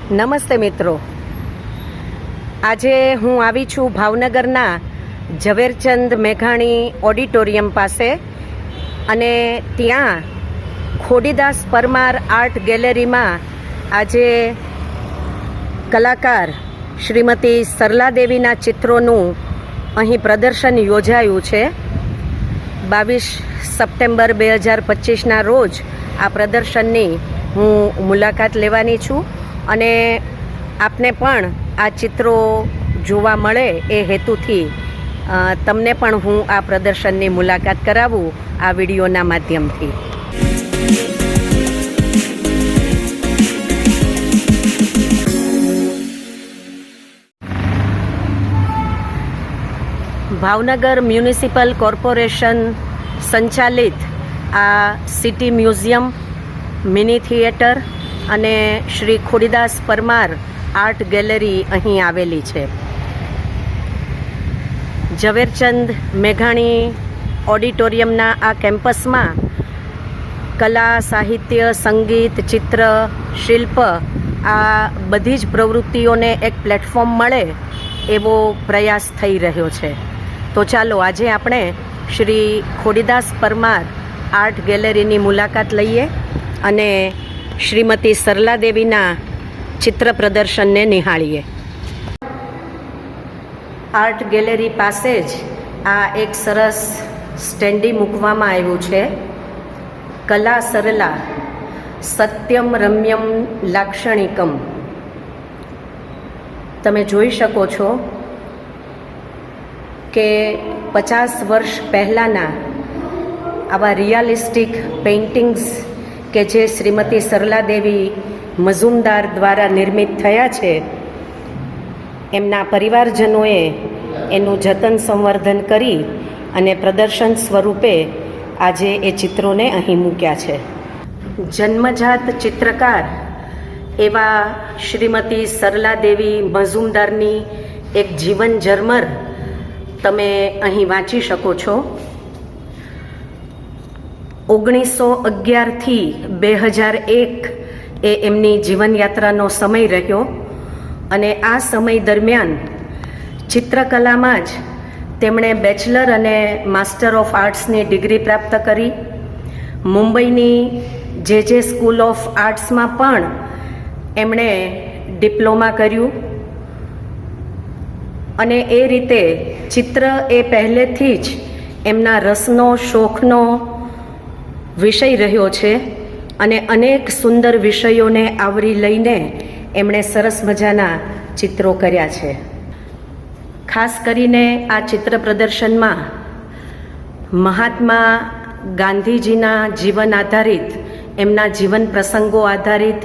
નમસ્તે મિત્રો, આજે હું આવી છું ભાવનગરના ઝવેરચંદ મેઘાણી ઓડિટોરિયમ પાસે અને ત્યાં ખોડીદાસ પરમાર આર્ટ ગેલેરીમાં આજે કલાકાર શ્રીમતી સરલા દેવીના ચિત્રોનું અહીં પ્રદર્શન યોજાયું છે. 22 સપ્ટેમ્બર 2025ના રોજ આ પ્રદર્શનની હું મુલાકાત લેવાની છું અને આપને પણ આ ચિત્રો જોવા મળે એ હેતુથી તમને પણ હું આ પ્રદર્શનની મુલાકાત કરાવું આ વિડીયોના માધ્યમથી. ભાવનગર મ્યુનિસિપલ કોર્પોરેશન સંચાલિત આ સિટી મ્યુઝિયમ, મિની થિયેટર અને શ્રી ખોડીદાસ પરમાર આર્ટ ગેલેરી અહીં આવેલી છે. ઝવેરચંદ મેઘાણી ઓડિટોરિયમના આ કેમ્પસમાં કલા, સાહિત્ય, સંગીત, ચિત્ર, શિલ્પ આ બધી જ પ્રવૃત્તિઓને એક પ્લેટફોર્મ મળે એવો પ્રયાસ થઈ રહ્યો છે. તો ચાલો આજે આપણે શ્રી ખોડીદાસ પરમાર આર્ટ ગેલેરીની મુલાકાત લઈએ અને શ્રીમતી સરલા દેવીના ચિત્ર પ્રદર્શનને નિહાળીએ. આર્ટ ગેલેરી પાસે જ આ એક સરસ સ્ટેન્ડી મૂકવામાં આવ્યું છે. કલા સરલા સત્યમ રમ્યમ લાક્ષણિકમ. તમે જોઈ શકો છો કે 50 વર્ષ પહેલાંના આવા રિયાલિસ્ટિક પેઇન્ટિંગ્સ કે જે શ્રીમતી સરલા દેવી મઝુમદાર દ્વારા નિર્મિત થયા છે, એમના પરિવારજનોએ એનું જતન સંવર્ધન કરી અને પ્રદર્શન સ્વરૂપે આજે એ ચિત્રોને અહીં મૂક્યા છે. જન્મજાત ચિત્રકાર એવા શ્રીમતી સરલા દેવી મઝુમદારની એક જીવન ઝરમર તમે અહીં વાંચી શકો છો. 1911થી 2001 એ એમની જીવનયાત્રાનો સમય રહ્યો અને આ સમય દરમિયાન ચિત્રકલામાં જ તેમણે બેચલર અને માસ્ટર ઓફ આર્ટ્સની ડિગ્રી પ્રાપ્ત કરી. મુંબઈની જે સ્કૂલ ઓફ આર્ટ્સમાં પણ એમણે ડિપ્લોમા કર્યું અને એ રીતે ચિત્ર એ પહેલેથી જ એમના રસનો, શોખનો વિષય રહ્યો છે અને અનેક સુંદર વિષયોને આવરી લઈને એમણે સરસ મજાના ચિત્રો કર્યા છે. ખાસ કરીને આ ચિત્ર પ્રદર્શનમાં મહાત્મા ગાંધીજીના જીવન આધારિત, એમના જીવન પ્રસંગો આધારિત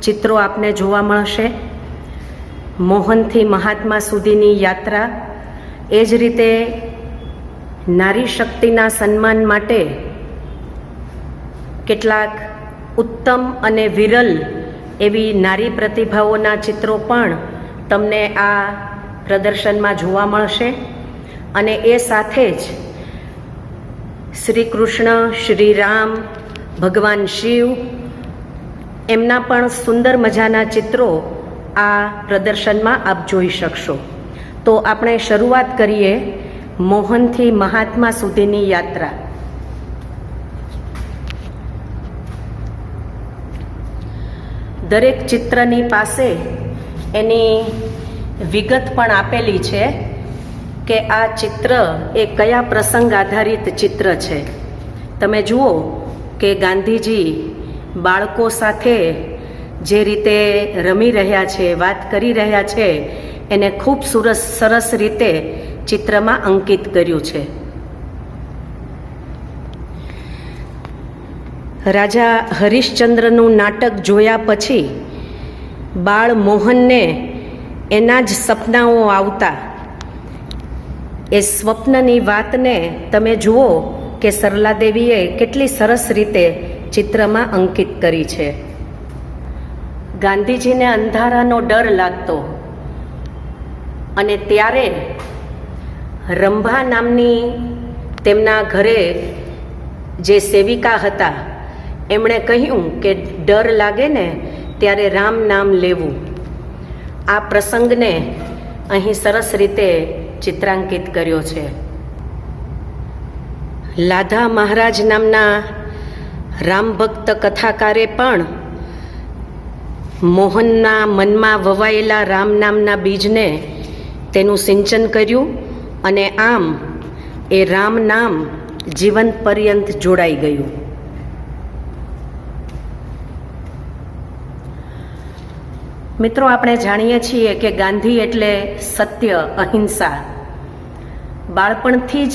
ચિત્રો આપને જોવા મળશે. મોહનથી મહાત્મા સુધીની યાત્રા, એ જ રીતે નારી શક્તિના સન્માન માટે કેટલાક ઉત્તમ અને વિરલ એવી નારી પ્રતિભાઓના ચિત્રો પણ તમને આ પ્રદર્શનમાં જોવા મળશે. અને એ સાથે જ શ્રી કૃષ્ણ, શ્રી રામ, ભગવાન શિવ એમના પણ સુંદર મજાના ચિત્રો આ પ્રદર્શનમાં આપ જોઈ શકશો. તો આપણે શરૂઆત કરીએ મોહનથી મહાત્મા સુધીની યાત્રા. દરેક ચિત્રની પાસે એની વિગત પણ આપેલી છે કે આ ચિત્ર એ કયા પ્રસંગ આધારિત ચિત્ર છે. તમે જુઓ કે ગાંધીજી બાળકો સાથે જે રીતે રમી રહ્યા છે, વાત કરી રહ્યા છે, એને ખૂબ સરસ રીતે ચિત્રમાં અંકિત કર્યું છે. રાજા હરિશ્ચંદ્રનું નાટક જોયા પછી બાળ મોહનને એના જ સપનાઓ આવતા. એ સ્વપ્નની વાતને તમે જુઓ કે સરલા દેવીએ કેટલી સરસ રીતે ચિત્રમાં અંકિત કરી છે. ગાંધીજીને અંધારાનો ડર લાગતો અને ત્યારે રંભા નામની તેમના ઘરે જે સેવિકા હતા એમણે કહ્યું કે ડર લાગે ને ત્યારે રામ નામ લેવું. આ પ્રસંગને અહીં સરસ રીતે ચિત્રાંકિત કર્યો છે. લાધા મહારાજ નામના રામભક્ત કથાકારે પણ મોહનના મનમાં વવાયેલા રામ નામના બીજને તેનું સિંચન કર્યું અને આમ એ રામ નામ જીવન પર્યંત જોડાઈ ગયું. મિત્રો, આપણે જાણીએ છીએ કે ગાંધી એટલે સત્ય, અહિંસા. બાળપણથી જ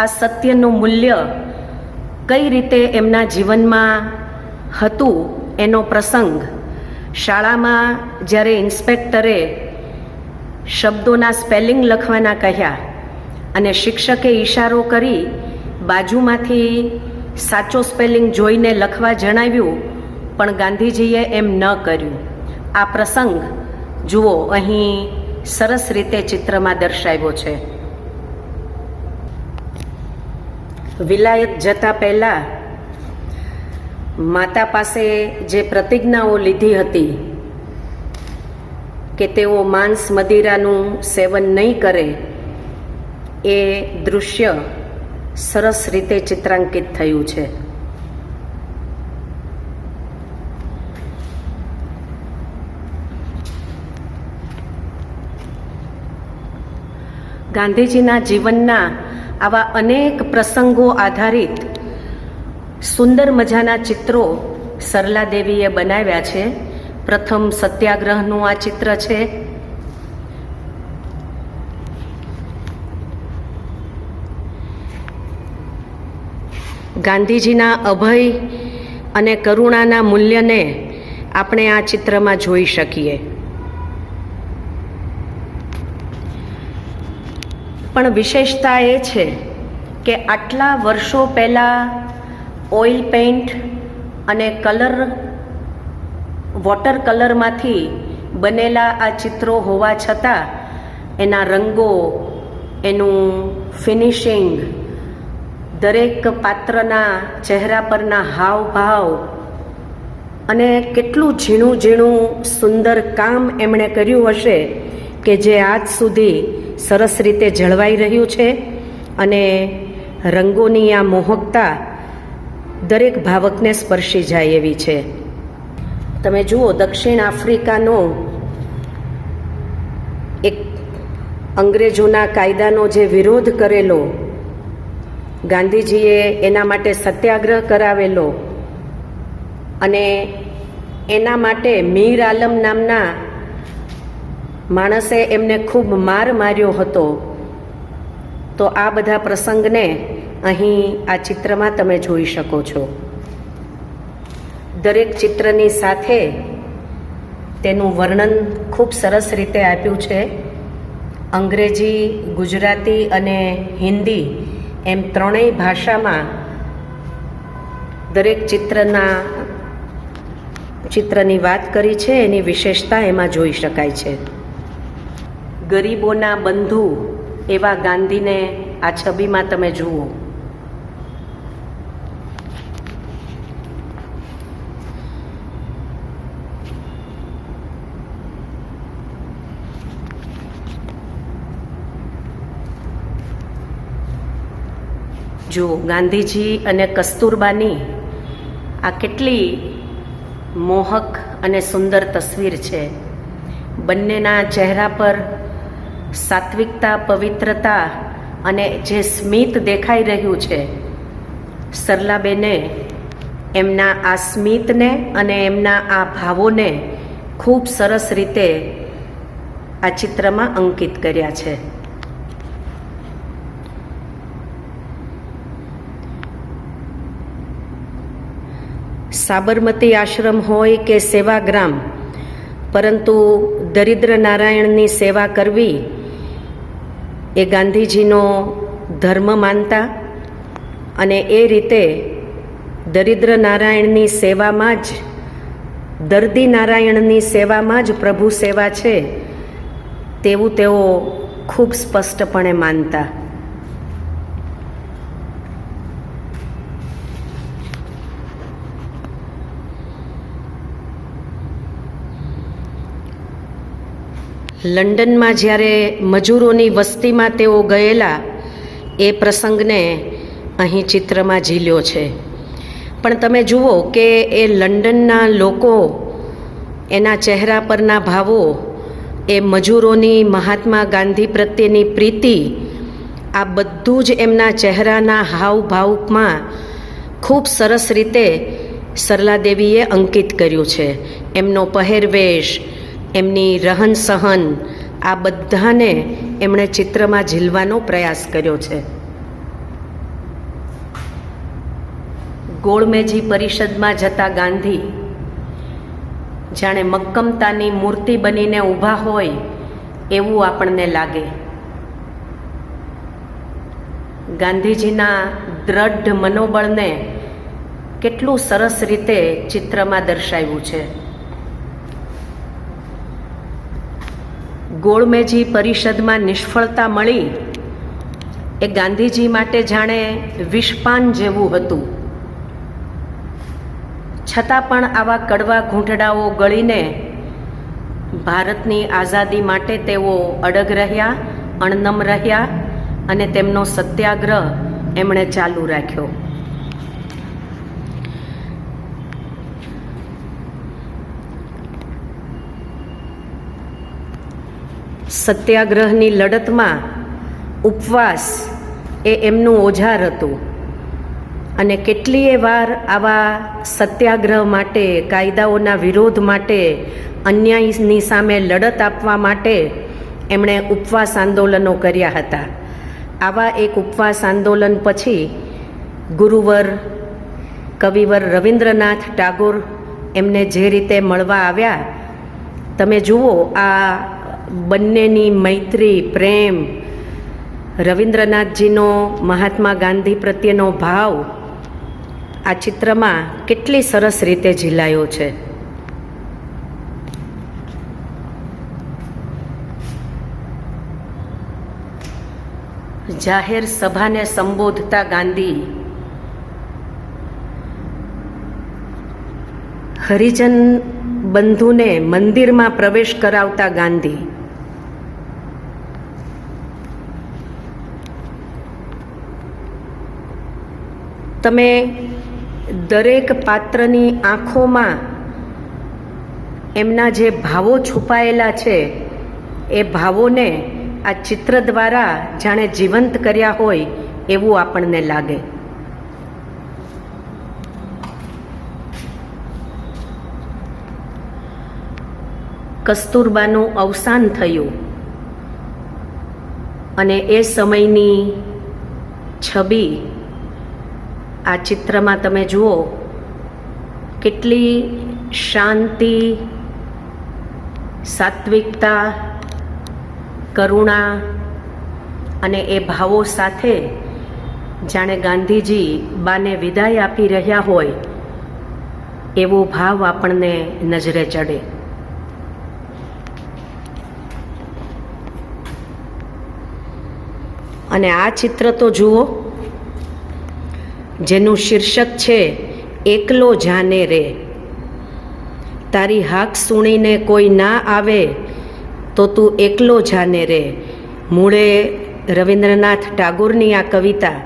આ સત્યનું મૂલ્ય કઈ રીતે એમના જીવનમાં હતું એનો પ્રસંગ શાળામાં જ્યારે ઇન્સ્પેક્ટરે શબ્દોના સ્પેલિંગ લખવાના કહ્યા અને શિક્ષકે ઈશારો કરી બાજુમાંથી સાચો સ્પેલિંગ જોઈને લખવા જણાવ્યું, પણ ગાંધીજીએ એમ ન કર્યું. આ પ્રસંગ જુઓ, અહીં સરસ રીતે ચિત્રમાં દર્શાવ્યો છે. વિલાયત જતા પહેલા માતા પાસે જે પ્રતિજ્ઞાઓ લીધી હતી કે તેઓ માંસ મદિરાનું સેવન નહીં કરે, એ દૃશ્ય સરસ રીતે ચિત્રાંકિત થયું છે. ગાંધીજીના જીવનના આવા અનેક પ્રસંગો આધારિત સુંદર મજાના ચિત્રો સરલા દેવીએ બનાવ્યા છે. પ્રથમ સત્યાગ્રહનું આ ચિત્ર છે. ગાંધીજીના અભય અને કરુણાના મૂલ્યને આપણે આ ચિત્રમાં જોઈ શકીએ. પણ વિશેષતા એ છે કે આટલા વર્ષો પહેલાં ઓઇલ પેઇન્ટ અને વોટર કલરમાંથી બનેલા આ ચિત્રો હોવા છતાં એના રંગો, એનું ફિનિશિંગ, દરેક પાત્રના ચહેરા પરના હાવભાવ અને કેટલું ઝીણું ઝીણું સુંદર કામ એમણે કર્યું હશે કે જે આજ સુધી સરસ રીતે જળવાઈ રહ્યું છે. અને રંગોની આ મોહકતા દરેક ભાવકને સ્પર્શી જાય એવી છે. તમે જુઓ, દક્ષિણ આફ્રિકાનો એક અંગ્રેજોના કાયદાનો જે વિરોધ કરેલો, ગાંધીજીએ એના માટે સત્યાગ્રહ કરાવેલો અને એના માટે મીર આલમ નામના માણસે એમને ખૂબ માર માર્યો હતો. તો આ બધા પ્રસંગને અહીં આ ચિત્રમાં તમે જોઈ શકો છો. દરેક ચિત્રની સાથે તેનું વર્ણન ખૂબ સરસ રીતે આપ્યું છે. અંગ્રેજી, ગુજરાતી અને હિન્દી એમ ત્રણેય ભાષામાં દરેક ચિત્રની વાત કરી છે. એની વિશેષતા એમાં જોઈ શકાય છે. ગરીબોના બંધુ એવા ગાંધીને આ છબીમાં તમે જુઓ. જો ગાંધીજી અને કસ્તુરબાની આ કેટલી મોહક અને સુંદર તસવીર છે. બંનેના ચહેરા પર સાત્વિકતા, પવિત્રતા અને જે સ્મિત દેખાઈ રહ્યું છે. સરલાબેને એમના આ સ્મિતને અને એમના આ ભાવોને ખૂબ સરસ રીતે આ ચિત્રમાં અંકિત કર્યા છે. સાબરમતી આશ્રમ હોય કે સેવાગ્રામ, પરંતુ દરિદ્ર નારાયણની સેવા કરવી એ ગાંધીજીનો ધર્મ માનતા અને એ રીતે દરિદ્ર નારાયણની સેવામાં જ, દર્દી નારાયણની સેવામાં જ પ્રભુ સેવા છે તેવું તેઓ ખૂબ સ્પષ્ટપણે માનતા. લંડનમાં જ્યારે મજૂરોની વસ્તીમાં તેઓ ગયેલા એ પ્રસંગને અહીં ચિત્રમાં ઝીલ્યો છે. પણ તમે જુઓ કે એ લંડનના લોકો, એના ચહેરા પરના ભાવો, એ મજૂરોની મહાત્મા ગાંધી પ્રત્યેની પ્રીતિ, આ બધું જ એમના ચહેરાના હાવભાવમાં ખૂબ સરસ રીતે સરલાદેવીએ અંકિત કર્યું છે. એમનો પહેરવેશ, એમની રહન સહન, આ બધાને એમણે ચિત્રમાં ઝીલવાનો પ્રયાસ કર્યો છે. ગોળમેજી પરિષદમાં જતા ગાંધી જાણે મક્કમતાની મૂર્તિ બનીને ઊભા હોય એવું આપણને લાગે. ગાંધીજીના દ્રઢ મનોબળને કેટલું સરસ રીતે ચિત્રમાં દર્શાવ્યું છે. ગોળમેજી પરિષદમાં નિષ્ફળતા મળી એ ગાંધીજી માટે જાણે વિષપાન જેવું હતું. છતાં પણ આવા કડવા ઘૂંટડાઓ ગળીને ભારતની આઝાદી માટે તેઓ અડગ રહ્યા, અણનમ રહ્યા અને તેમનો સત્યાગ્રહ એમણે ચાલુ રાખ્યો. સત્યાગ્રહની લડતમાં ઉપવાસ એ એમનું ઓજાર હતું અને કેટલીય વાર આવા સત્યાગ્રહ માટે, કાયદાઓના વિરોધ માટે, અન્યાયની સામે લડત આપવા માટે એમણે ઉપવાસ આંદોલનો કર્યા હતા. આવા એક ઉપવાસ આંદોલન પછી ગુરુવર કવિવર રવિન્દ્રનાથ ટાગોર એમને જે રીતે મળવા આવ્યા, તમે જુઓ આ બંનેની મૈત્રી, પ્રેમ, રવિન્દ્રનાથજીનો મહાત્મા ગાંધી પ્રત્યેનો ભાવ આ ચિત્રમાં કેટલી સરસ રીતે ઝીલાયો છે. જાહેર સભાને સંબોધતા ગાંધી, હરિજન બંધુને મંદિરમાં પ્રવેશ કરાવતા ગાંધી, તમે દરેક પાત્રની આંખોમાં એમના જે ભાવો છુપાયેલા છે એ ભાવોને આ ચિત્ર દ્વારા જાણે જીવંત કર્યા હોય એવું આપણને લાગે. કસ્તુરબાનું અવસાન થયું અને એ સમયની છબી આ ચિત્રમાં તમે જુઓ, કેટલી શાંતિ, સાત્વિકતા, કરુણા અને એ ભાવો સાથે જાણે ગાંધીજી બાને વિદાય આપી રહ્યા હોય એવો ભાવ આપણને નજરે ચડે. અને આ ચિત્ર તો જુઓ, જેનું શીર્ષક છે એકલો જાને રે. તારી હાક સુણીને કોઈ ના આવે તો તું એકલો જાને રે. મૂળે રવિન્દ્રનાથ ટાગોરની આ કવિતા,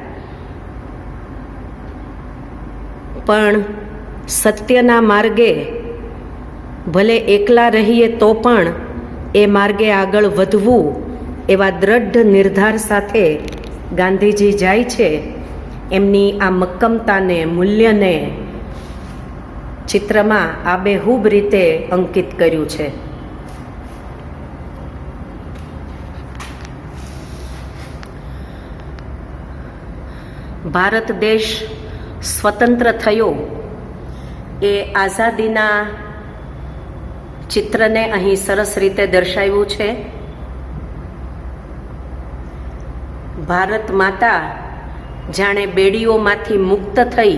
પણ સત્યના માર્ગે ભલે એકલા રહીએ તો પણ એ માર્ગે આગળ વધવું એવા દ્રઢ નિર્ધાર સાથે ગાંધીજી જાય છે. એમની આ મક્કમતાને, મૂલ્યને ચિત્રમાં આબેહૂબ રીતે અંકિત કર્યું છે. ભારત દેશ સ્વતંત્ર થયો એ આઝાદીના ચિત્રને અહીં સરસ રીતે દર્શાવ્યું છે. ભારત માતા જાણે બેડીઓમાંથી મુક્ત થઈ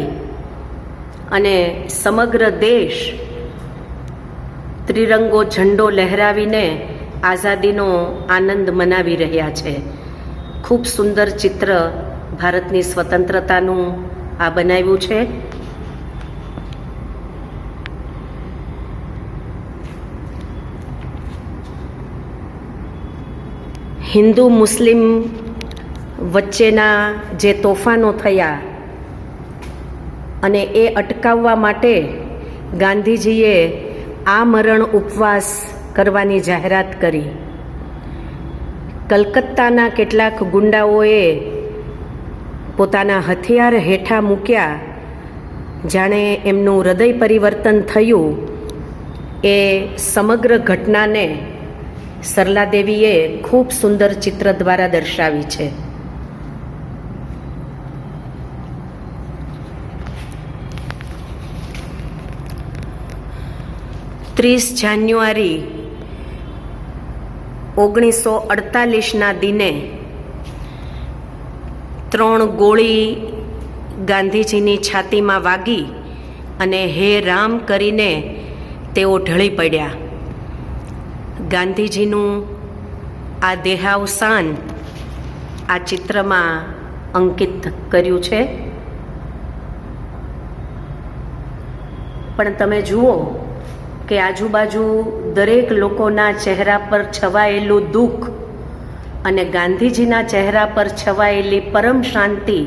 અને સમગ્ર દેશ ત્રિરંગો ઝંડો લહેરાવીને આઝાદીનો આનંદ મનાવી રહ્યા છે. ખૂબ સુંદર ચિત્ર ભારતની સ્વતંત્રતાનું આ બનાવ્યું છે. હિન્દુ મુસ્લિમ વચ્ચેના જે તોફાનો થયા અને એ અટકાવવા માટે ગાંધીજીએ આમરણ ઉપવાસ કરવાની જાહેરાત કરી. કલકત્તાના કેટલાક ગુંડાઓએ પોતાના હથિયાર હેઠા મૂક્યા. જાણે એમનું હૃદય પરિવર્તન થયું. એ સમગ્ર ઘટનાને સરલાદેવીએ ખૂબ સુંદર ચિત્ર દ્વારા દર્શાવી છે. 30 જાન્યુઆરી 1948ના દિને 3 ગોળી ગાંધીજીની છાતીમાં વાગી અને હે રામ કરીને તેઓ ઢળી પડ્યા. ગાંધીજીનું આ દેહાવસાન આ ચિત્રમાં અંકિત કર્યું છે. પણ તમે જુઓ કે આજુબાજુ દરેક લોકોના ચહેરા પર છવાયેલું દુઃખ અને ગાંધીજીના ચહેરા પર છવાયેલી પરમ શાંતિ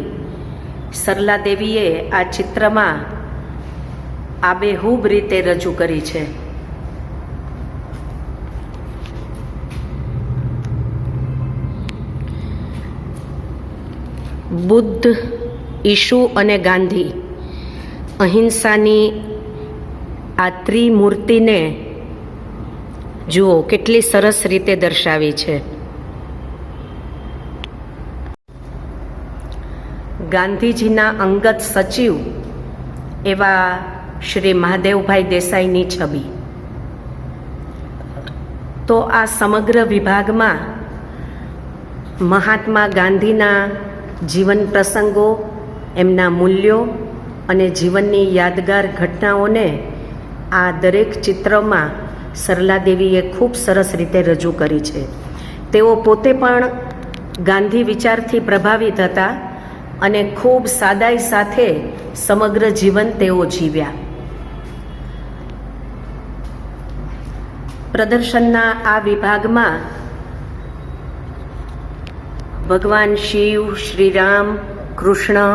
સરલાદેવીએ આ ચિત્રમાં આબેહૂબ રીતે રજૂ કરી છે. બુદ્ધ, ઈશુ અને ગાંધી અહિંસાની આ ત્રિમૂર્તિને જુઓ કેટલી સરસ રીતે દર્શાવી છે. ગાંધીજીના અંગત સચિવ એવા શ્રી મહાદેવભાઈ દેસાઈની છબી. તો આ સમગ્ર વિભાગમાં મહાત્મા ગાંધીના જીવન પ્રસંગો, એમના મૂલ્યો અને જીવનની યાદગાર ઘટનાઓને આ દરેક ચિત્રમાં સરલાદેવીએ ખૂબ સરસ રીતે રજૂ કરી છે. તેઓ પોતે પણ ગાંધી વિચારથી પ્રભાવિત હતા અને ખૂબ સાદાઈ સાથે સમગ્ર જીવન તેઓ જીવ્યા. પ્રદર્શનના આ વિભાગમાં ભગવાન શિવ, શ્રીરામ, કૃષ્ણ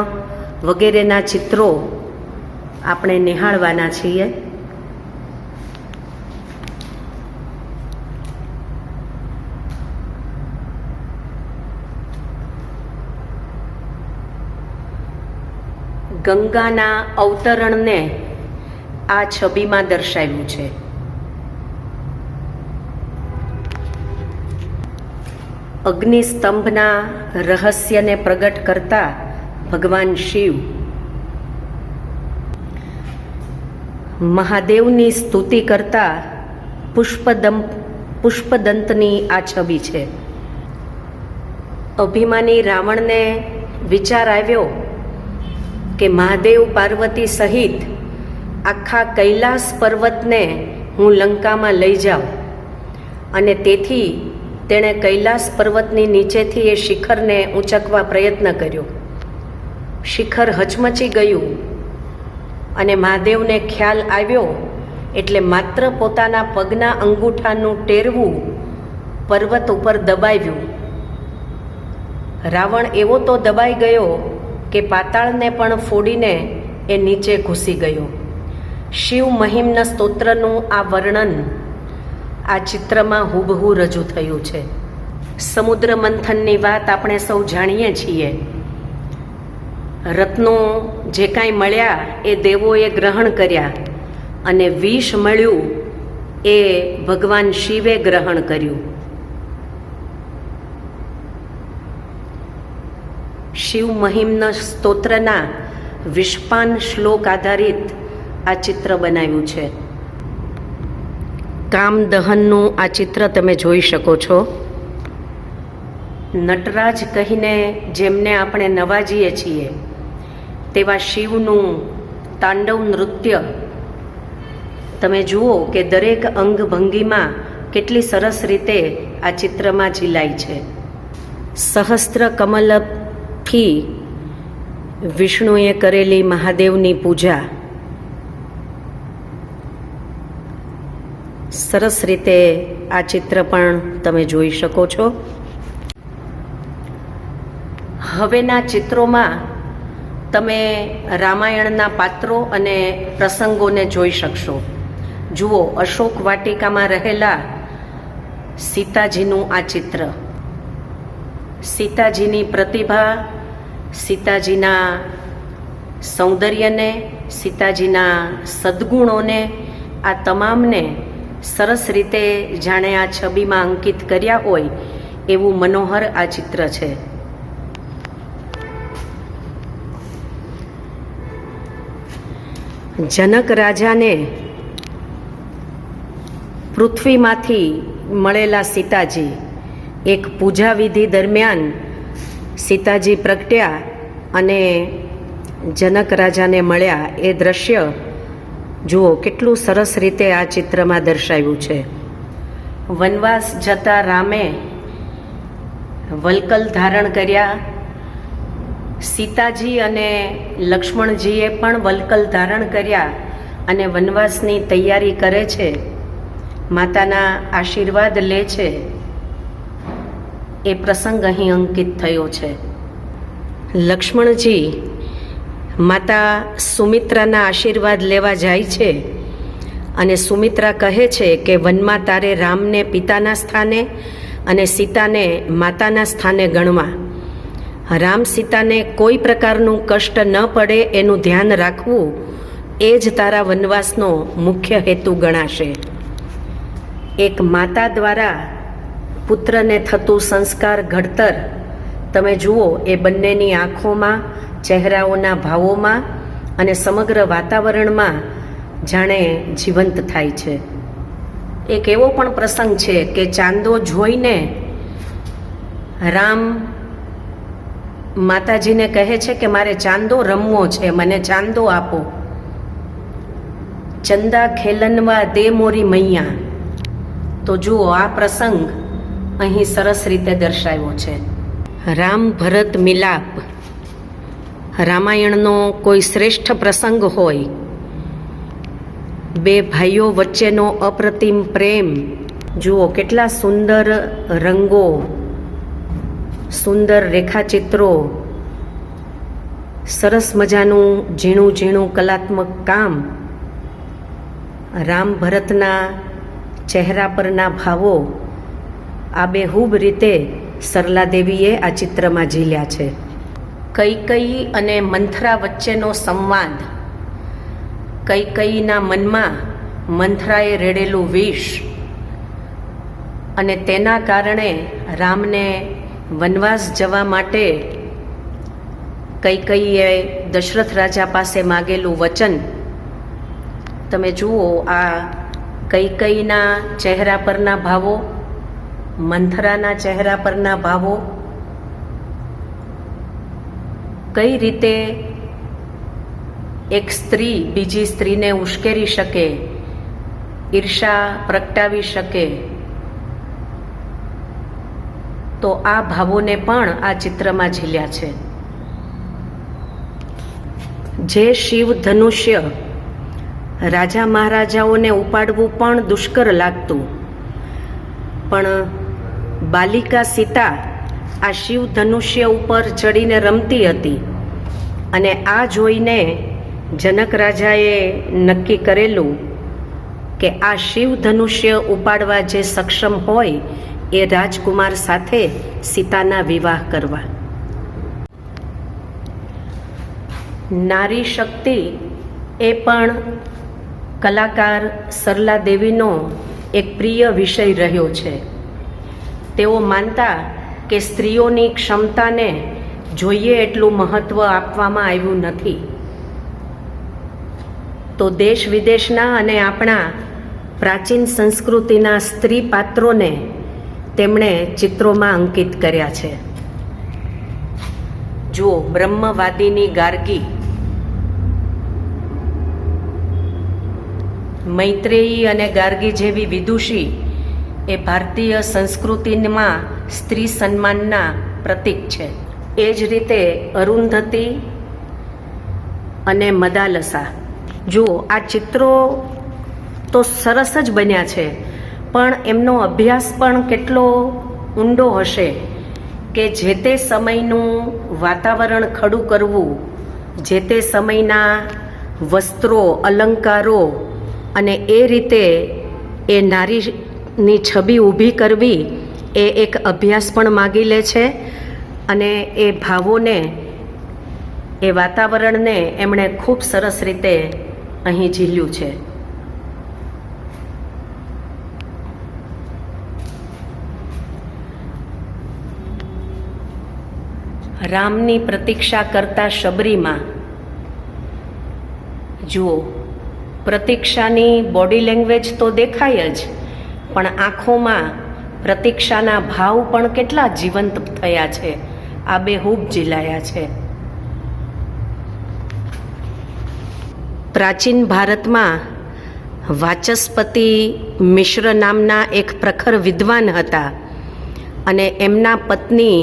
વગેરેના ચિત્રો આપણે નિહાળવાના છીએ. ગંગાના અવતરણને આ છબીમાં દર્શાવ્યું છે. અગ્નિસ્તંભના રહસ્યને પ્રગટ કરતા ભગવાન શિવ, મહાદેવની સ્તુતિ કરતા પુષ્પદંતની આ છબી છે. અભિમાની રાવણને વિચાર આવ્યો કે મહાદેવ પાર્વતી સહિત આખા કૈલાસ પર્વતને હું લંકામાં લઈ જાઉં, અને તેથી તેણે કૈલાસ પર્વતની નીચેથી એ શિખરને ઊંચકવા પ્રયત્ન કર્યો. શિખર હચમચી ગયું અને મહાદેવને ખ્યાલ આવ્યો એટલે માત્ર પોતાના પગના અંગૂઠાનું ટેરવું પર્વત ઉપર દબાવ્યું. રાવણ એવો તો દબાઈ ગયો કે પાતાળને પણ ફોડીને એ નીચે ઘૂસી ગયો. શિવ મહિમ્ન સ્તોત્રનું આ વર્ણન આ ચિત્રમાં હુબહુ રજૂ થયું છે. સમુદ્ર મંથનની વાત આપણે સૌ જાણીએ છીએ. રત્નો જે કાંઈ મળ્યા એ દેવોએ ગ્રહણ કર્યા અને વિષ મળ્યું એ ભગવાન શિવે ગ્રહણ કર્યું. શિવ મહિમ્ન સ્તોત્રના વિષપાન શ્લોક આધારિત આ ચિત્ર બનાવ્યું છે. કામદહનનું આ ચિત્ર તમે જોઈ શકો છો. નટરાજ કહીને જેમને આપણે નવાજીએ છીએ તેવા શિવનું તાંડવ નૃત્ય તમે જુઓ કે દરેક અંગભંગીમાં કેટલી સરસ રીતે આ ચિત્રમાં ઝીલાય છે. સહસ્ત્ર કમલથી વિષ્ણુએ કરેલી મહાદેવની પૂજા સરસ રીતે આ ચિત્ર પણ તમે જોઈ શકો છો. હવેના ચિત્રોમાં તમે રામાયણના પાત્રો અને પ્રસંગોને જોઈ શકશો. જુઓ, અશોક વાટિકામાં રહેલા સીતાજીનું આ ચિત્ર. સીતાજીની પ્રતિભા, સીતાજીના સૌંદર્યને, સીતાજીના સદ્ગુણોને, આ તમામને સરસ રીતે જાણે આ છબીમાં અંકિત કર્યા હોય એવું મનોહર આ ચિત્ર છે. જનક રાજાને પૃથ્વીમાંથી મળેલા સીતાજી, એક પૂજા વિધિ દરમિયાન સીતાજી પ્રગટ્યા અને જનક રાજાને મળ્યા એ દ્રશ્ય જુઓ, કેટલું સરસ રીતે આ ચિત્રમાં દર્શાવ્યું છે. વનવાસ જતા રામે વલ્કલ ધારણ કર્યા, સીતાજી અને લક્ષ્મણજીએ પણ વલ્કલ ધારણ કર્યા અને વનવાસની તૈયારી કરે છે, માતાના આશીર્વાદ લે છે. એ પ્રસંગ અહીં અંકિત થયો છે. લક્ષ્મણજી માતા સુમિત્રાના આશીર્વાદ લેવા જાય છે અને સુમિત્રા કહે છે કે વનમાં તારે રામને પિતાના સ્થાને અને સીતાને માતાના સ્થાને ગણવા. રામ સીતાને કોઈ પ્રકારનું કષ્ટ ન પડે એનું ધ્યાન રાખવું એ જ તારા વનવાસનો મુખ્ય હેતુ ગણાશે. એક માતા દ્વારા પુત્રને થતું સંસ્કાર ઘડતર તમે જુઓ એ બંનેની આંખોમાં, ચહેરાઓના ભાવોમાં અને સમગ્ર વાતાવરણમાં જાણે જીવંત થાય છે. એક એવો પણ પ્રસંગ છે કે ચાંદો જોઈને રામ માતાજીને કહે છે કે મારે ચાંદો રમવો છે, મને ચાંદો આપો. ચંદા ખેલનવા દે મોરી મૈયા. તો જુઓ, આ પ્રસંગ અહીં સરસ રીતે દર્શાવ્યો છે. રામ ભરત મિલાપ રામાયણનો કોઈ શ્રેષ્ઠ પ્રસંગ હોય, બે ભાઈઓ વચ્ચેનો અપ્રતિમ પ્રેમ. જુઓ, કેટલા સુંદર રંગો, સુંદર રેખાચિત્રો, સરસ મજાનું ઝીણું ઝીણું કલાત્મક કામ. રામ ભરતના ચહેરા પરના ભાવો આબેહૂબ રીતે સરલા દેવીએ આ ચિત્રમાં ઝીલ્યા છે. કૈકેયી અને મંથરા વચ્ચેનો સંવાદ. કૈકેયીના મનમાં મંથરાએ રેડેલું વિષ અને તેના કારણે રામને વનવાસ જવા માટે કૈકેયીએ દશરથ રાજા પાસે માગેલું વચન. તમે જુઓ, આ કૈકેયીના ચહેરા પરના ભાવો, મંથરાના ચહેરા પરના ભાવો, કઈ રીતે એક સ્ત્રી બીજી સ્ત્રીને ઉશ્કેરી શકે, ઈર્ષા પ્રગટાવી શકે. તો આ ભાવોને પણ આ ચિત્રમાં ઝીલ્યા છે. જે શિવ ધનુષ્ય રાજા મહારાજાઓને ઉપાડવું પણ દુષ્કર લાગતું, પણ બાલિકા સીતા આ શિવ ધનુષ્ય ઉપર ચડીને રમતી હતી અને આ જોઈને જનક રાજાએ નક્કી કરેલું કે આ શિવ ધનુષ્ય ઉપાડવા જે સક્ષમ હોય એ રાજકુમાર સાથે સીતાના વિવાહ કરવા. નારી શક્તિ એ પણ કલાકાર સરલા દેવીનો એક પ્રિય વિષય રહ્યો છે. તેઓ માનતા કે સ્ત્રીઓની ક્ષમતાને જોઈએ એટલું મહત્ત્વ આપવામાં આવ્યું નથી. તો દેશ વિદેશના અને આપણા પ્રાચીન સંસ્કૃતિના સ્ત્રી પાત્રોને તેમણે ચિત્રોમાં અંકિત કર્યા છે. જુઓ, બ્રહ્મવાદીની ગાર્ગી, મૈત્રેયી અને ગાર્ગી જેવી વિદુષી એ ભારતીય સંસ્કૃતિમાં સ્ત્રી સન્માનના પ્રતીક છે. એ જ રીતે અરુંધતી અને મદાલસા. જુઓ, આ ચિત્રો તો સરસ જ બન્યા છે, પણ એમનો અભ્યાસ પણ કેટલો ઊંડો હશે કે જે તે સમયનું વાતાવરણ ખડું કરવું, જે તે સમયના વસ્ત્રો, અલંકારો અને એ રીતે એ નારીની છબી ઊભી કરવી એ એક અભ્યાસ પણ માગી લે છે. અને એ ભાવોને, એ વાતાવરણને એમણે ખૂબ સરસ રીતે અહીં ઝીલ્યું છે. રામની પ્રતીક્ષા કરતા શબરીમાં જુઓ, પ્રતીક્ષાની બોડી લેંગ્વેજ તો દેખાય જ, પણ આંખોમાં પ્રતીક્ષાના ભાવ પણ કેટલા જીવંત થયા છે, આબેહૂબ ઝીલાયા છે. પ્રાચીન ભારતમાં વાચસ્પતિ મિશ્ર નામના એક પ્રખર વિદ્વાન હતા અને એમના પત્ની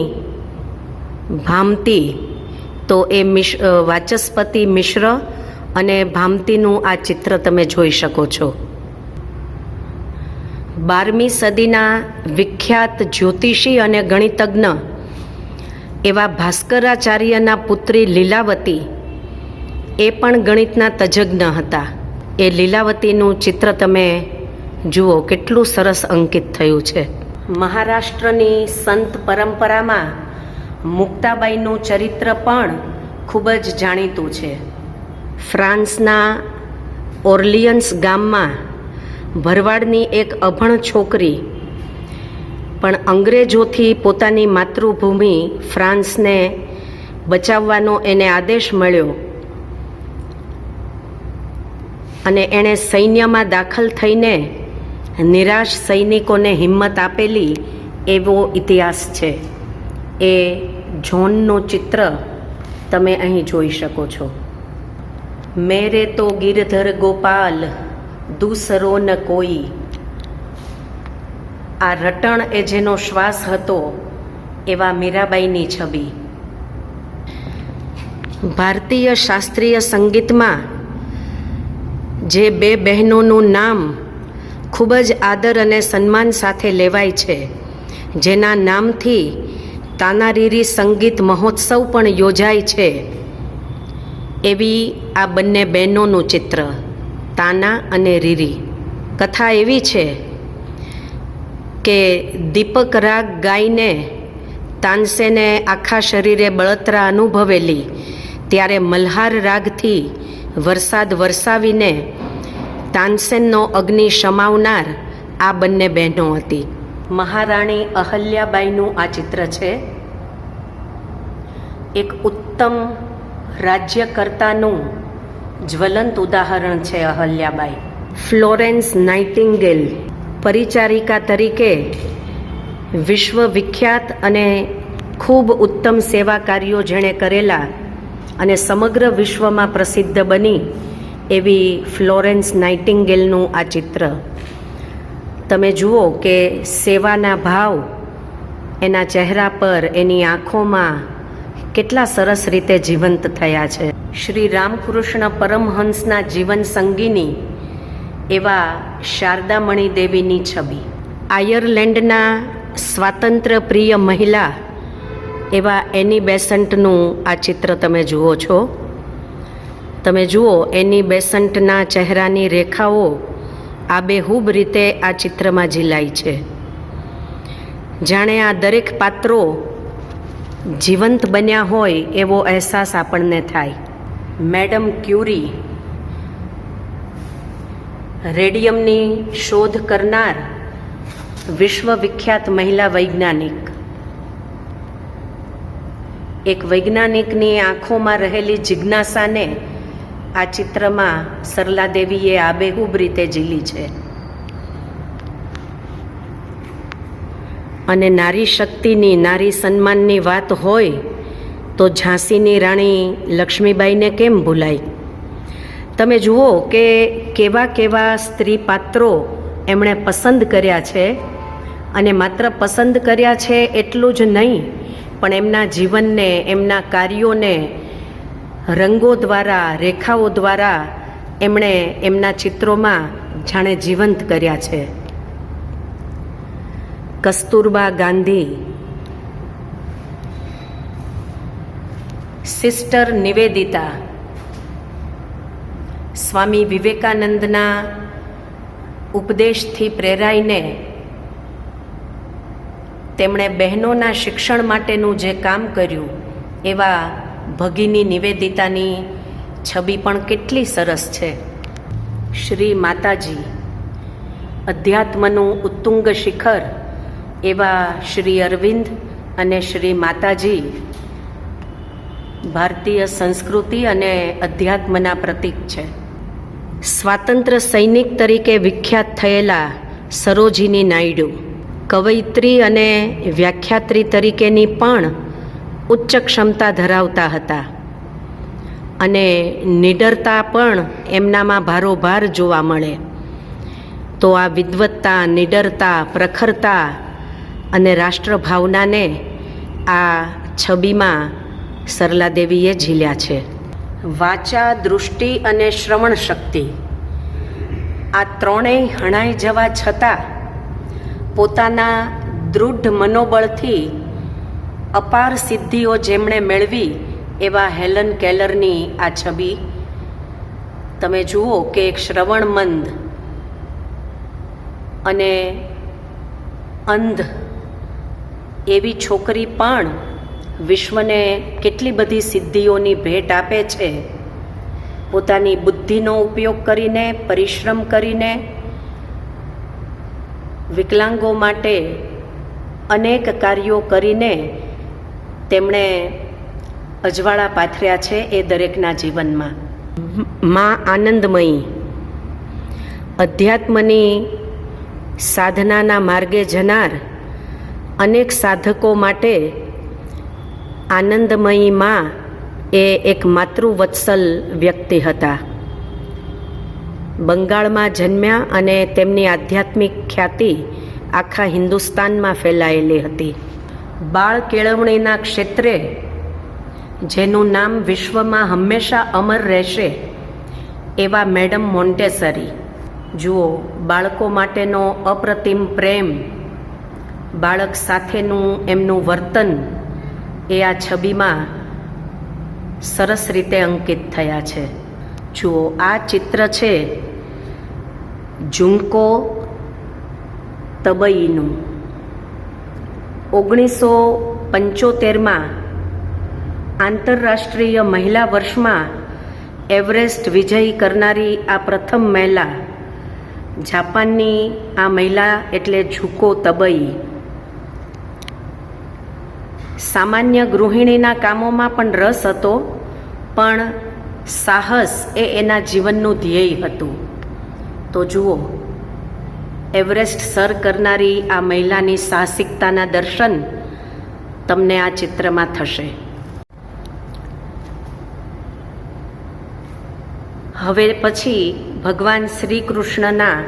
ભામતી. તો એ વાચસ્પતિ મિશ્ર અને ભામતીનું આ ચિત્ર તમે જોઈ શકો છો. 12મી સદીના વિખ્યાત જ્યોતિષી અને ગણિતજ્ઞ એવા ભાસ્કરાચાર્યના પુત્રી લીલાવતી એ પણ ગણિતના તજજ્ઞ હતા. એ લીલાવતીનું ચિત્ર તમે જુઓ, કેટલું સરસ અંકિત થયું છે. મહારાષ્ટ્રની સંત પરંપરામાં મુક્તાબાઈનું ચરિત્ર પણ ખૂબ જ જાણીતું છે. ફ્રાન્સના ઓર્લિયન્સ ગામમાં ભરવાડની એક અભણ છોકરી પણ અંગ્રેજોથી પોતાની માતૃભૂમિ ફ્રાન્સને બચાવવાનો એને આદેશ મળ્યો અને એણે સૈન્યમાં દાખલ થઈને નિરાશ સૈનિકોને હિંમત આપેલી એવો ઇતિહાસ છે. એ જોનનું ચિત્ર તમે અહીં જોઈ શકો છો. મેરે તો ગિરધર ગોપાલ દૂસરો ન કોઈ. આ રટણ એ જેનો શ્વાસ હતો એવા મીરાબાઈની છબી. ભારતીય શાસ્ત્રીય સંગીતમાં જે બે બહેનોનું નામ ખૂબ જ આદર અને સન્માન સાથે લેવાય છે, જેના નામથી તાનારીરી સંગીત મહોત્સવ પણ યોજાય છે, એવી આ બંને બહેનોનું ચિત્ર, તાના અને રીરી. કથા એવી છે કે દીપક રાગ ગાઈને તાનસેને આખા શરીરે બળતરા અનુભવેલી, ત્યારે મલ્હાર રાગથી વરસાદ વરસાવીને તાનસેનનો અગ્નિ શમાવનાર આ બંને બહેનો હતી. મહારાણી અહલ્યાબાઈનું આ ચિત્ર છે. એક ઉત્તમ રાજ્યકર્તાનું જ્વલંત ઉદાહરણ છે અહલ્યાબાઈ. ફ્લોરેન્સ નાઇટિંગેલ પરિચારિકા તરીકે વિશ્વવિખ્યાત અને ખૂબ ઉત્તમ સેવા કાર્યો જેણે કરેલા અને સમગ્ર વિશ્વમાં પ્રસિદ્ધ બની એવી ફ્લોરેન્સ નાઇટિંગેલનું આ ચિત્ર તમે જુઓ કે સેવાના ભાવ એના ચહેરા પર, એની આંખોમાં કેટલા સરસ રીતે જીવંત થયા છે. શ્રી રામકૃષ્ણ પરમહંસના જીવન સંગીની એવા શારદામણી દેવીની છબી. આયર્લેન્ડના સ્વાતંત્ર્ય પ્રિય મહિલા એવા એની બેસન્ટનું આ ચિત્ર તમે જુઓ છો. તમે જુઓ એની બેસન્ટના ચહેરાની રેખાઓ આબેહૂબ રીતે આ ચિત્રમાં ઝીલાય છે. જાણે આ દરેક પાત્રો જીવંત બન્યા હોય એવો અહેસાસ આપણને થાય. મેડમ ક્યુરી, રેડિયમની શોધ કરનાર વિશ્વવિખ્યાત મહિલા વૈજ્ઞાનિક. એક વૈજ્ઞાનિકની આંખોમાં રહેલી જિજ્ઞાસાને આ ચિત્રમાં સરલા દેવીએ આબેહૂબ રીતે ઝીલી છે. અને નારી શક્તિની, નારી સન્માનની વાત હોય તો ઝાંસીની રાણી લક્ષ્મીબાઈને કેમ ભૂલાય. તમે જુઓ કે કેવા કેવા સ્ત્રી પાત્રો એમણે પસંદ કર્યા છે, અને માત્ર પસંદ કર્યા છે એટલું જ નહીં, પણ એમના જીવનને, એમના કાર્યોને રંગો દ્વારા, રેખાઓ દ્વારા એમણે એમના ચિત્રોમાં જાણે જીવંત કર્યા છે. કસ્તુરબા ગાંધી સિસ્ટર નિવેદિતા સ્વામી વિવેકાનંદના ઉપદેશથી પ્રેરાઈને તેમણે બહેનોના શિક્ષણ માટેનું જે કામ કર્યું એવા ભગિની નિવેદિતાની છબી પણ કેટલી સરસ છે. શ્રી માતાજી, અધ્યાત્મનું ઉત્તુંગ શિખર એવા શ્રી અરવિંદ અને શ્રી માતાજી ભારતીય સંસ્કૃતિ અને અધ્યાત્મના પ્રતીક છે. સ્વાતંત્ર્ય સૈનિક તરીકે વિખ્યાત થયેલા સરોજિની નાયડુ કવયિત્રી અને વ્યાખ્યાત્રી તરીકેની પણ ઉચ્ચ ક્ષમતા ધરાવતા હતા અને નિડરતા પણ એમનામાં ભારોભાર જોવા મળે. તો આ વિદ્વત્તા, નિડરતા, પ્રખરતા અને રાષ્ટ્રભાવનાને આ છબીમાં સરલાદેવીએ ઝીલ્યા છે. વાચા, દૃષ્ટિ અને શ્રવણ શક્તિ આ ત્રણેય હણાઈ જવા છતાં પોતાના દૃઢ મનોબળથી અપાર સિદ્ધિઓ જેમણે મેળવી એવા હેલન કેલરની આ છબી તમે જુઓ કે એક શ્રવણમંદ અને અંધ એવી છોકરી પણ વિશ્વને કેટલી બધી સિદ્ધિઓની ભેટ આપે છે. પોતાની બુદ્ધિનો ઉપયોગ કરીને, પરિશ્રમ કરીને વિકલાંગો માટે અનેક કાર્યો કરીને તેમણે અજવાળા પાથર્યા છે એ દરેકના જીવનમાં. માં આનંદમયી અધ્યાત્મની સાધનાના માર્ગે જનાર અનેક સાધકો માટે આનંદમયી માં એ એક માતૃવત્સલ વ્યક્તિ હતા. બંગાળમાં જન્મ્યા અને તેમની આધ્યાત્મિક ખ્યાતિ આખા હિન્દુસ્તાનમાં ફેલાયેલી હતી. બાળ કેળવણીના ક્ષેત્રે જેનું નામ વિશ્વમાં હંમેશા અમર રહેશે એવા મેડમ મોન્ટેસરી. જુઓ, બાળકો માટેનો અપ્રતિમ પ્રેમ, બાળક સાથેનું એમનું વર્તન એ આ છબીમાં સરસ રીતે અંકિત થયા છે. જુઓ, આ ચિત્ર છે ઝુમકો તબઈનું. 1975માં આંતરરાષ્ટ્રીય મહિલા વર્ષમાં એવરેસ્ટ વિજય કરનારી આ પ્રથમ મહિલા, જાપાનની આ મહિલા એટલે ઝુકો તબઈ. સામાન્ય ગૃહિણીના કામોમાં પણ રસ હતો, પણ સાહસ એ એના જીવનનું ધ્યેય હતું. તો જુઓ, એવરેસ્ટ સર કરનારી આ મહિલાની સાહસિકતાના દર્શન તમને આ ચિત્રમાં થશે. હવે પછી ભગવાન શ્રી કૃષ્ણના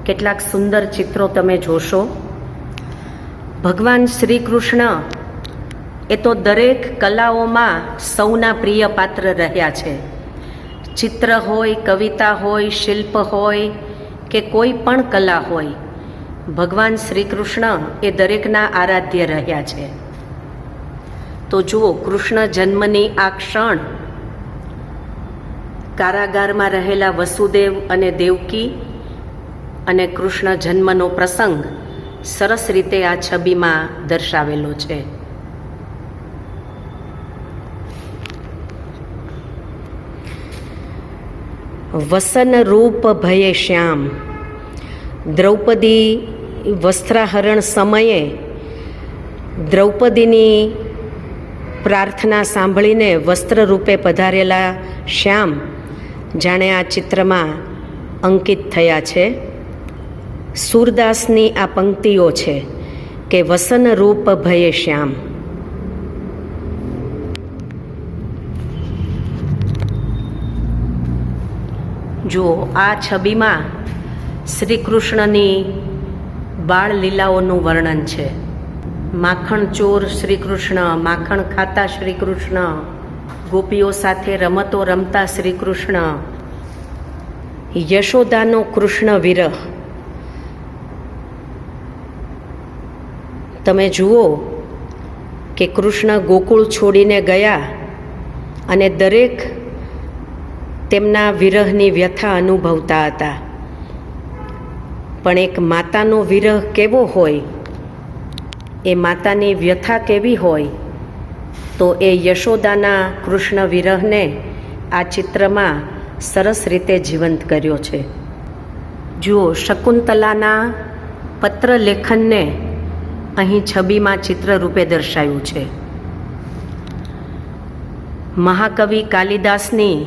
કેટલાક સુંદર ચિત્રો તમે જોશો. ભગવાન શ્રી કૃષ્ણ એ તો દરેક કલાઓમાં સૌના પ્રિય પાત્ર રહ્યા છે. ચિત્ર હોય, કવિતા હોય, શિલ્પ હોય કે કોઈ પણ કલા હોય, ભગવાન શ્રી કૃષ્ણ એ દરેકના આરાધ્ય રહ્યા છે. તો જુઓ, કૃષ્ણ જન્મની આ ક્ષણ, કારાગારમાં રહેલા વસુદેવ અને દેવકી અને કૃષ્ણ જન્મનો પ્રસંગ સરસ રીતે આ છબીમાં દર્શાવેલો છે. વસન રૂપ ભયે શ્યામ. દ્રૌપદી વસ્ત્રાહરણ સમયે દ્રૌપદીની પ્રાર્થના સાંભળીને વસ્ત્ર રૂપે પધારેલા શ્યામ જાણે આ ચિત્રમાં અંકિત થયા છે. સૂરદાસની આ પંક્તિઓ છે કે વસન રૂપ ભયે શ્યામ. જુઓ, આ છબીમાં શ્રી કૃષ્ણની બાળ લીલાઓનું વર્ણન છે. માખણ ચોર શ્રી કૃષ્ણ, માખણ ખાતા શ્રી કૃષ્ણ, ગોપીઓ સાથે રમતો રમતા શ્રી કૃષ્ણ, યશોદાનો કૃષ્ણ વિરહ. તમે જુઓ કે કૃષ્ણ ગોકુળ છોડીને ગયા અને દરેક તેમના વિરહની વ્યથા અનુભવતા હતા. પણ એક માતાનો વિરહ કેવો હોય, એ માતાની વ્યથા કેવી હોય, તો એ યશોદાના કૃષ્ણ વિરહને આ ચિત્રમાં સરસ રીતે જીવંત કર્યો છે. જુઓ, શકુંતલાના પત્ર લેખનને અહીં છબીમાં ચિત્ર રૂપે દર્શાવ્યું છે. મહાકવિ કાલિદાસની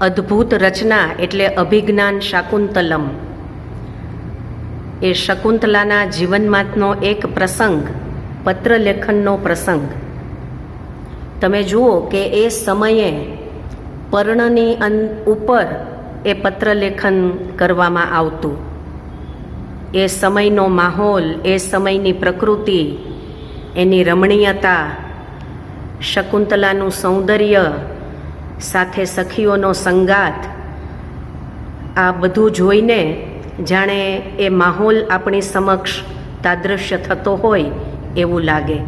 અદ્ભુત રચના એટલે અભિજ્ઞાન શાકુંતલમ એ શકુંતલાના જીવનમાંનો એક પ્રસંગ, પત્ર લેખનનો પ્રસંગ. તમે જુઓ કે એ સમયે પર્ણની ઉપર એ પત્ર લેખન કરવામાં આવતું. એ સમયનો માહોલ, એ સમયની પ્રકૃતિ, એની રમણીયતા, શકુંતલાનું સૌંદર્ય સાથે સખીઓનો સંગાત, આ બધું જોઈને જાણે એ માહોલ આપણી સમક્ષ તાદૃશ્ય થતો હોય એવું લાગે.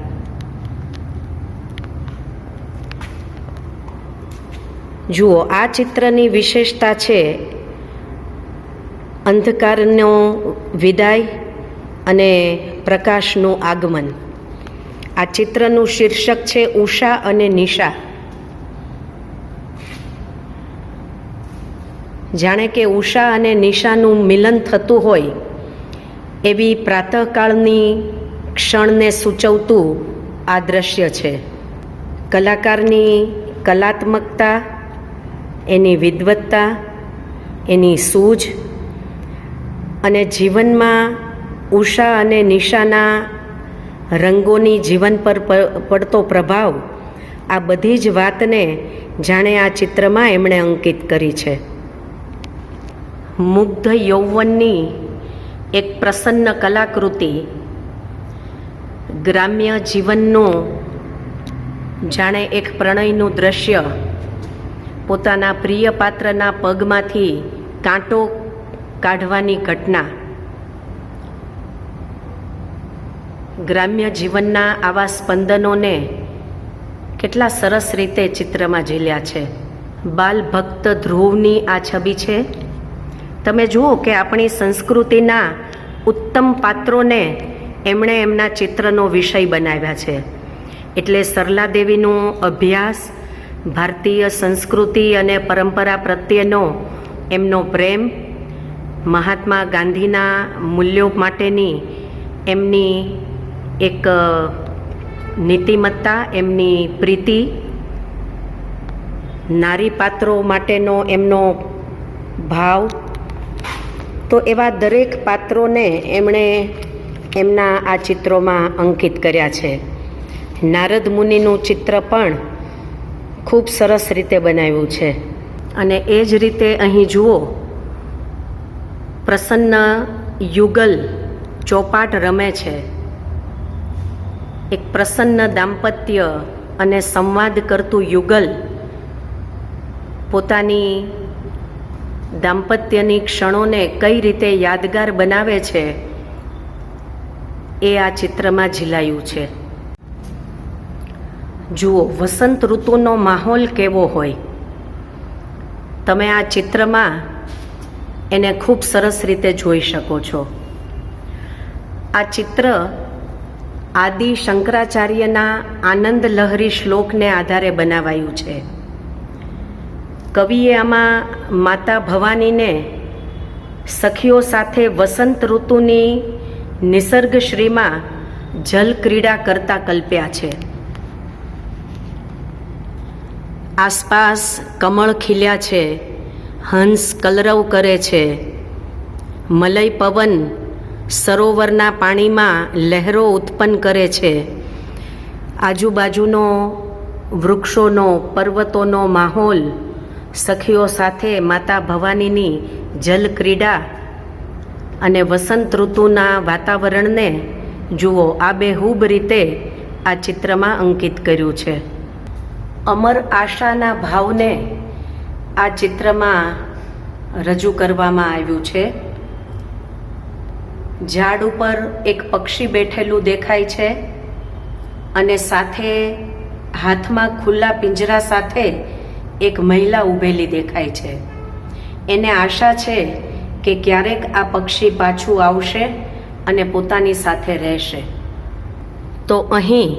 જુઓ, આ ચિત્રની વિશેષતા છે અંધકારનો વિદાય અને પ્રકાશનું આગમન. આ ચિત્રનું શીર્ષક છે ઉષા અને નિશા. જાણે કે ઉષા અને નિશાનું મિલન થતું હોય એવી પ્રાતઃકાળની ક્ષણને સૂચવતું આ દ્રશ્ય છે. કલાકારની કલાત્મકતા, એની વિદ્વત્તા, એની સૂઝ અને જીવનમાં ઉષા અને નિશાના રંગોની જીવન પર પડતો પ્રભાવ, આ બધી જ વાતને જાણે આ ચિત્રમાં એમણે અંકિત કરી છે. મુગ્ધ યૌવનની એક પ્રસન્ન કલાકૃતિ, ગ્રામ્ય જીવનનું જાણે એક પ્રણયનું દ્રશ્ય, પોતાના પ્રિય પાત્રના પગમાંથી કાંટો કાઢવાની ઘટના. ગ્રામ્ય જીવનના આવા સ્પંદનોને કેટલા સરસ રીતે ચિત્રમાં ઝીલ્યા છે. બાલ ભક્ત ધ્રુવની આ છબી છે. તમે જુઓ કે આપણી સંસ્કૃતિના ઉત્તમ પાત્રોને એમણે એમના ચિત્રનો વિષય બનાવ્યા છે. એટલે સરલા દેવીનો અભ્યાસ, ભારતીય સંસ્કૃતિ અને પરંપરા પ્રત્યેનો એમનો પ્રેમ, મહાત્મા ગાંધીના મૂલ્યો માટેની એમની એક નીતિમત્તા, એમની પ્રીતિ, નારી પાત્રો માટેનો એમનો ભાવ, તો એવા દરેક પાત્રોને એમણે એમના આ ચિત્રોમાં અંકિત કર્યા છે. નારદ મુનિનું ચિત્ર પણ ખૂબ સરસ રીતે બનાવ્યું છે. અને એ જ રીતે અહીં જુઓ, પ્રસન્ન યુગલ ચોપાટ રમે છે. એક પ્રસન્ન દાંપત્ય અને સંવાદ કરતું યુગલ પોતાની દાંપત્યની ક્ષણોને કઈ રીતે યાદગાર બનાવે છે એ આ ચિત્રમાં ઝીલાયું છે. જુઓ, વસંત ઋતુનો માહોલ કેવો હોય, તમે આ ચિત્રમાં એને ખૂબ સરસ રીતે જોઈ શકો છો. આ ચિત્ર આદિ શંકરાચાર્યના આનંદ લહરી શ્લોકને આધારે બનાવાયું છે. કવિએ આમાં માતા ભવાનીને સખીઓ સાથે વસંત ઋતુની નિસર્ગશ્રીમાં જલ ક્રીડા કરતા કલ્પ્યા છે. આસપાસ કમળ ખીલ્યા છે, હંસ કલરવ કરે છે, મલય પવન સરોવરના પાણીમાં લહેરો ઉત્પન્ન કરે છે. આજુબાજુનો વૃક્ષોનો, પર્વતોનો માહોલ, સખીઓ સાથે માતા ભવાનીની જલ ક્રીડા અને વસંત ઋતુના વાતાવરણને જુઓ, આબેહૂબ રીતે આ ચિત્રમાં અંકિત કર્યું છે. અમર આશાના ભાવને આ ચિત્રમાં રજૂ કરવામાં આવ્યું છે. ઝાડ ઉપર એક પક્ષી બેઠેલું દેખાય છે અને સાથે હાથમાં ખુલ્લા પિંજરા સાથે એક મહિલા ઊભેલી દેખાય છે. એને આશા છે કે ક્યારેક આ પક્ષી પાછું આવશે અને પોતાની સાથે રહેશે. તો અહીં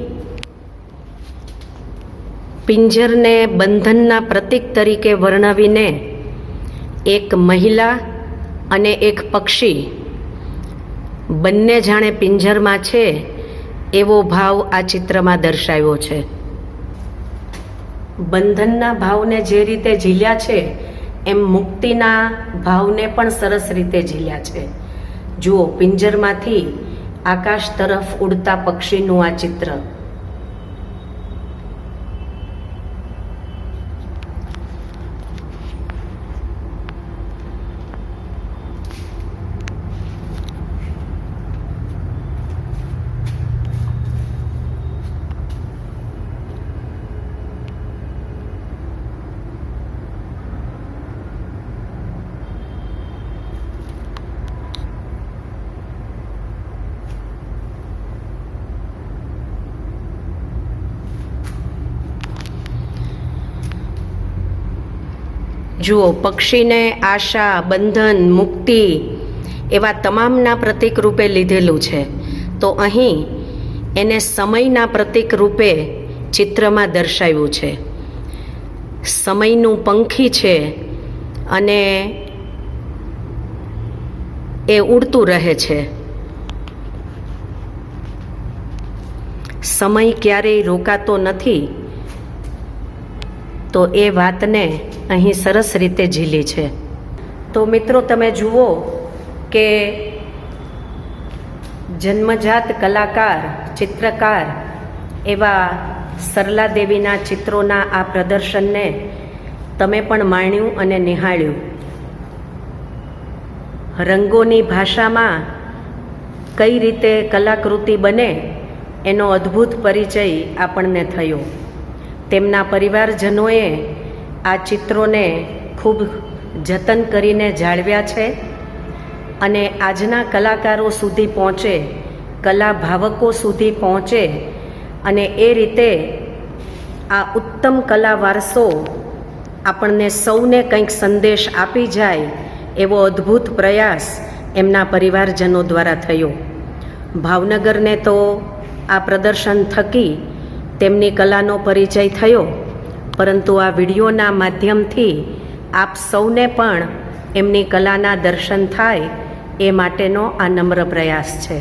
પિંજરને બંધનના પ્રતીક તરીકે વર્ણવીને એક મહિલા અને એક પક્ષી બંને જાણે પિંજરમાં છે એવો ભાવ આ ચિત્રમાં દર્શાવ્યો છે. બંધનના ભાવને જે રીતે ઝીલ્યા છે એમ મુક્તિના ભાવને પણ સરસ રીતે ઝીલ્યા છે. જુઓ, પિંજરમાંથી આકાશ તરફ ઉડતા પક્ષીનું આ ચિત્ર. જુઓ, પક્ષીને આશા, બંધન, મુક્તિ એવા તમામના પ્રતીક રૂપે લીધેલું છે. તો અહીં એને સમયના પ્રતીક રૂપે ચિત્રમાં દર્શાવ્યું છે. સમયનું પંખી છે અને એ ઉડતું રહે છે. સમય ક્યારેય રોકાતો નથી, તો એ વાતને અહીં સરસ રીતે ઝીલી છે. તો મિત્રો, તમે જુઓ કે જન્મજાત કલાકાર, ચિત્રકાર એવા સરલા દેવીના ચિત્રોના આ પ્રદર્શનને તમે પણ માણ્યું અને નિહાળ્યું. રંગોની ભાષામાં કઈ રીતે કલાકૃતિ બને એનો અદ્ભુત પરિચય આપણને થયો. તેમના પરિવારજનોએ આ ચિત્રોને ખૂબ જતન કરીને જાળવ્યા છે અને આજના કલાકારો સુધી પહોંચે, કલા ભાવકો સુધી પહોંચે અને એ રીતે આ ઉત્તમ કલા વારસો આપણને સૌને કંઈક સંદેશ આપી જાય એવો અદ્ભુત પ્રયાસ એમના પરિવારજનો દ્વારા થયો. ભાવનગરને તો આ પ્રદર્શન થકી તેમની કલાનો પરિચય થયો, પરંતુ આ વિડીયોના માધ્યમથી આપ સૌને પણ એમની કલાના દર્શન થાય એ માટેનો આ નમ્ર પ્રયાસ છે.